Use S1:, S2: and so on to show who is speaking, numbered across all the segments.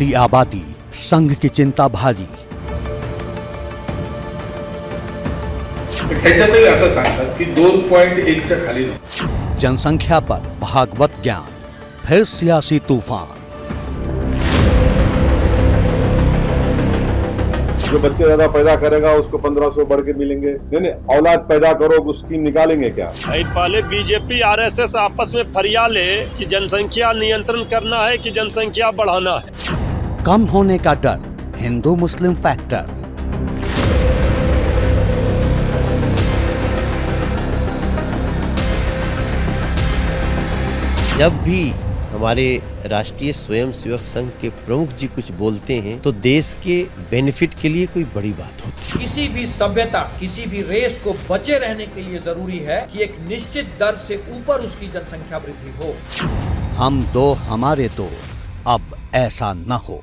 S1: घटती आबादी, संघ की चिंता भारी।
S2: त्याच्यातही असं सांगतात की 2.1च्या खाली नाही।
S1: जनसंख्या पर भागवत ज्ञान, फिर सियासी तूफान।
S3: जो बच्चे ज्यादा पैदा करेगा उसको 1500 बढ़ के मिलेंगे। नहीं, औलाद पैदा करो, उस स्कीम निकालेंगे क्या?
S4: पहले बीजेपी आरएसएस आपस में फरिया ले कि जनसंख्या नियंत्रण करना है कि जनसंख्या बढ़ाना है।
S1: कम होने का डर, हिंदू मुस्लिम फैक्टर।
S5: जब भी हमारे राष्ट्रीय स्वयंसेवक संघ के प्रमुख जी कुछ बोलते हैं तो देश के बेनिफिट के लिए कोई बड़ी बात होती है।
S6: किसी भी सभ्यता, किसी भी रेस को बचे रहने के लिए जरूरी है कि एक निश्चित दर से ऊपर उसकी जनसंख्या वृद्धि हो।
S1: हम दो हमारे दो, अब ऐसा न हो।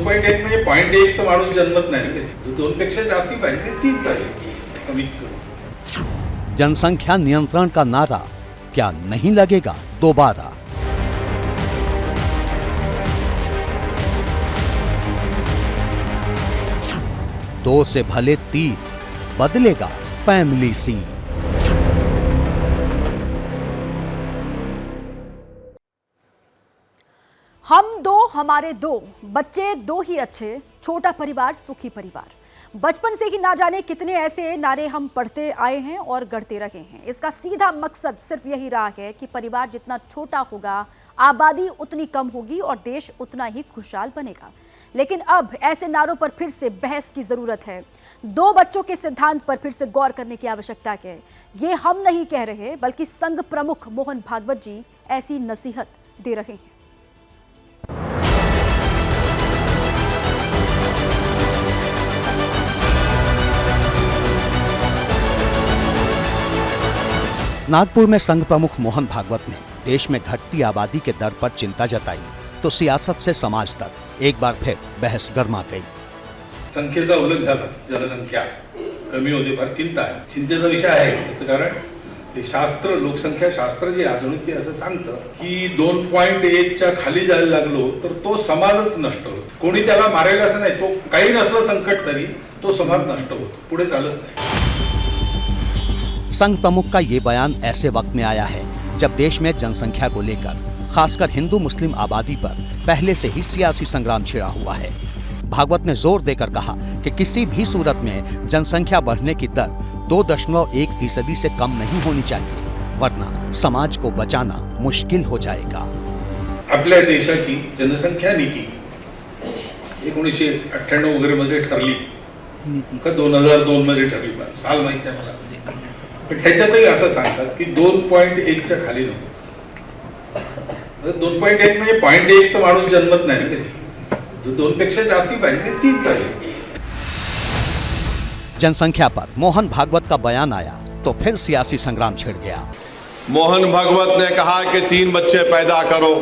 S2: म्हणजे 0.1 तर माणूस जन्मत नाही कधी। 2 पेक्षा जास्ती पाहिजे, 3 पाहिजे कमीत कमी।
S1: जनसंख्या नियंत्रण का नारा क्या नहीं लगेगा दोबारा? दो से भले 3 बदलेगा फैमिली सीन।
S7: हम दो हमारे दो, बच्चे दो ही अच्छे, छोटा परिवार सुखी परिवार। बचपन से ही ना जाने कितने ऐसे नारे हम पढ़ते आए हैं और गढ़ते रहे हैं। इसका सीधा मकसद सिर्फ यही रहा है कि परिवार जितना छोटा होगा, आबादी उतनी कम होगी और देश उतना ही खुशहाल बनेगा। लेकिन अब ऐसे नारों पर फिर से बहस की जरूरत है। 2 बच्चों के सिद्धांत पर फिर से गौर करने की आवश्यकता है। ये हम नहीं कह रहे, बल्कि संघ प्रमुख मोहन भागवत जी ऐसी नसीहत दे रहे हैं।
S1: नागपुर में संघ प्रमुख मोहन भागवत ने देश में घटती आबादी के दर पर चिंता जताई तो सियासत से समाज तक एक बार फिर बहस गर्मा गई।
S2: संख्येचा उल्लेख झाला, जनसंख्या कमी होते फार चिंता आहे। चिंतेचा विषय आहे त्याचं कारण ते शास्त्र, लोकसंख्या शास्त्र जे आधुनिक ते असं सांगतं की 2.1च्या खाली जायला लागलो तर तो समाजच नष्ट होतो। कोणी त्याला मारायला असं नाही, तो काही नसलं संकट तरी तो समाज नष्ट होतो, पुढे चालत नाही।
S1: संघ प्रमुख का ये बयान ऐसे वक्त में आया है जब देश में जनसंख्या को लेकर खासकर हिंदू मुस्लिम आबादी पर पहले से ही सियासी संग्राम छिड़ा हुआ है। भागवत ने जोर देकर कहा कि किसी भी सूरत में जनसंख्या बढ़ने की दर 2.1% से कम नहीं होनी चाहिए, वरना समाज को बचाना मुश्किल हो जाएगा।
S2: आपल्या देशाची जनसंख्या नीती 1998 वगैरे मध्ये ठरली का 2002 मध्ये ठरली, साल माहिती आहे मला। पण त्याच्यातही असं सांगतात की 2.1च्या खाली नको। 2.1 म्हणजे 0.1 तर माणूस जन्मत नाही कधी। 2 पेक्षा जास्ती पाहिजे, 3 पाहिजे।
S1: जनसंख्या पर मोहन भागवत का बयान आया तो फिर सियासी संग्राम छिड़ गया।
S8: मोहन भागवत ने कहा कि 3 बच्चे पैदा करो।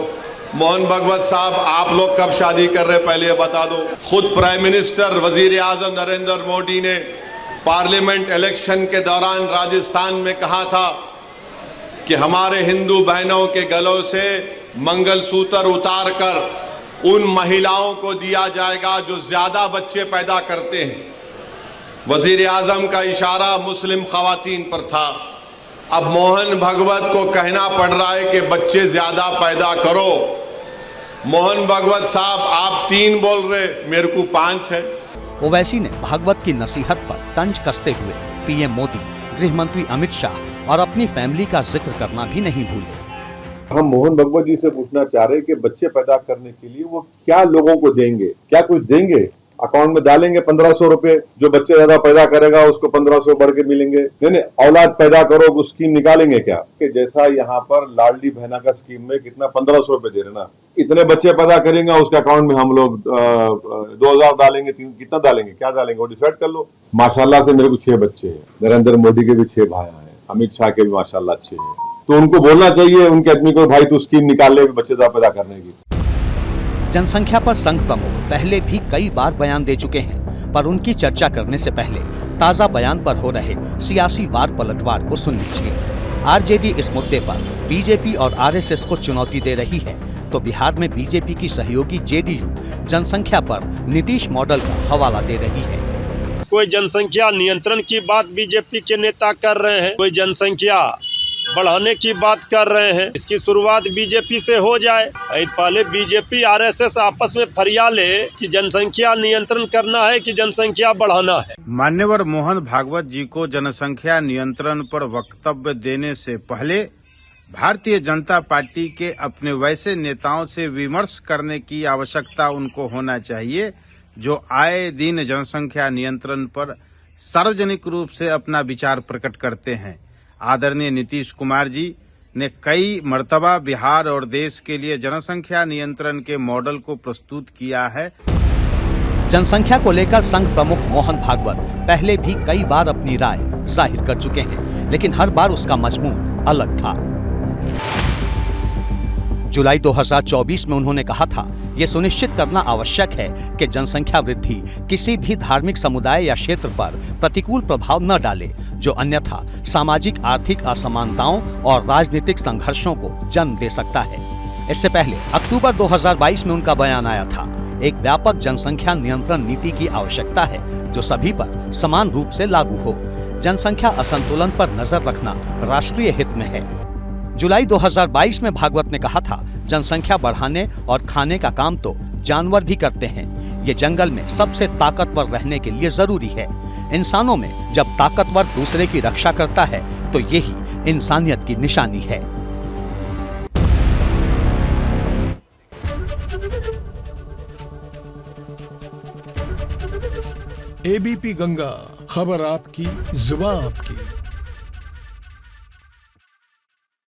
S8: मोहन भागवत साहब, आप लोग कब शादी कर रहे पहले बता दो। खुद प्राइम मिनिस्टर वजीर आजम नरेंद्र मोदी ने पार्लियामेंट इलेक्शन के दौरान राजस्थान में कहा था कि हमारे हिंदू बहनों के गलों से मंगलसूत्र उतार कर उन महिलाओं को दिया जाएगा जो ज्यादा बच्चे पैदा करते हैं। वजीर आजम का इशारा मुस्लिम खवातीन पर था। अब मोहन भागवत को कहना पड़ रहा है कि बच्चे ज्यादा पैदा करो। मोहन भागवत साहब, आप 3 बोल रहे, मेरे को 5 है।
S1: ओवैसी ने भागवत की नसीहत पर तंज कसते हुए पीएम मोदी, गृह मंत्री अमित शाह और अपनी फैमिली का जिक्र करना भी नहीं भूले।
S3: हम मोहन भागवत जी से पूछना चाह रहे हैं कि बच्चे पैदा करने के लिए वो क्या लोगों को देंगे, क्या कुछ देंगे? अकाउंट में डालेंगे 1500 रुपए, जो बच्चे ज्यादा पैदा करेगा उसको 1500 बढ़ के मिलेंगे। नहीं, औलाद पैदा करो, उस स्कीम निकालेंगे क्या? कि जैसा यहाँ पर लाडली बहना का स्कीम में कितना 1500 रुपए दे रहे ना, इतने बच्चे पैदा करेंगे उसके अकाउंट में हम लोग 2000 डालेंगे, कितना डालेंगे, क्या डालेंगे वो डिसाइड कर लो। माशाल्लाह से मेरे को 6 बच्चे हैं, नरेंद्र मोदी के भी 6 भाई हैं, अमित शाह के भी माशाल्लाह अच्छे हैं। तो उनको बोलना चाहिए उनके आदमी को, भाई तू स्कीम निकाल ले बच्चे ज्यादा पैदा करने की।
S1: जनसंख्या पर संघ प्रमुख पहले भी कई बार बयान दे चुके हैं, पर उनकी चर्चा करने से पहले ताजा बयान पर हो रहे सियासी वार पलटवार को सुन लीजिए। आरजेडी इस मुद्दे पर बीजेपी और आरएसएस को चुनौती दे रही है, तो बिहार में बीजेपी की सहयोगी जेडीयू जनसंख्या पर नीतीश मॉडल का हवाला दे रही है।
S4: कोई जनसंख्या नियंत्रण की बात बीजेपी के नेता कर रहे हैं, कोई जनसंख्या बढ़ाने की बात कर रहे हैं। इसकी शुरुआत बीजेपी से हो जाए। पहले बीजेपी आरएसएस आपस में फरिया ले कि जनसंख्या नियंत्रण करना है कि जनसंख्या बढ़ाना है।
S9: मान्यवर मोहन भागवत जी को जनसंख्या नियंत्रण पर वक्तव्य देने से पहले भारतीय जनता पार्टी के अपने वैसे नेताओं से विमर्श करने की आवश्यकता उनको होना चाहिए जो आए दिन जनसंख्या नियंत्रण पर सार्वजनिक रूप से अपना विचार प्रकट करते हैं। आदरणीय नीतीश कुमार जी ने कई मर्तबा बिहार और देश के लिए जनसंख्या नियंत्रण के मॉडल को प्रस्तुत किया है।
S1: जनसंख्या को लेकर संघ प्रमुख मोहन भागवत पहले भी कई बार अपनी राय जाहिर कर चुके हैं, लेकिन हर बार उसका मजमून अलग था। जुलाई 2024 में उन्होंने कहा था, ये सुनिश्चित करना आवश्यक है कि जनसंख्या वृद्धि किसी भी धार्मिक समुदाय या क्षेत्र पर प्रतिकूल प्रभाव न डाले, जो अन्यथा सामाजिक आर्थिक असमानताओं और राजनीतिक संघर्षों को जन्म दे सकता है। इससे पहले अक्टूबर 2022 में उनका बयान आया था, एक व्यापक जनसंख्या नियंत्रण नीति की आवश्यकता है जो सभी पर समान रूप से लागू हो। जनसंख्या असंतुलन पर नजर रखना राष्ट्रीय हित में है। जुलाई 2022 में भागवत ने कहा था, जनसंख्या बढ़ाने और खाने का काम तो जानवर भी करते हैं। ये जंगल में सबसे ताकतवर रहने के लिए जरूरी है। इंसानों में जब ताकतवर दूसरे की रक्षा करता है तो यही इंसानियत की निशानी है।
S10: एबीपी गंगा, खबर आपकी, जुबान आपकी।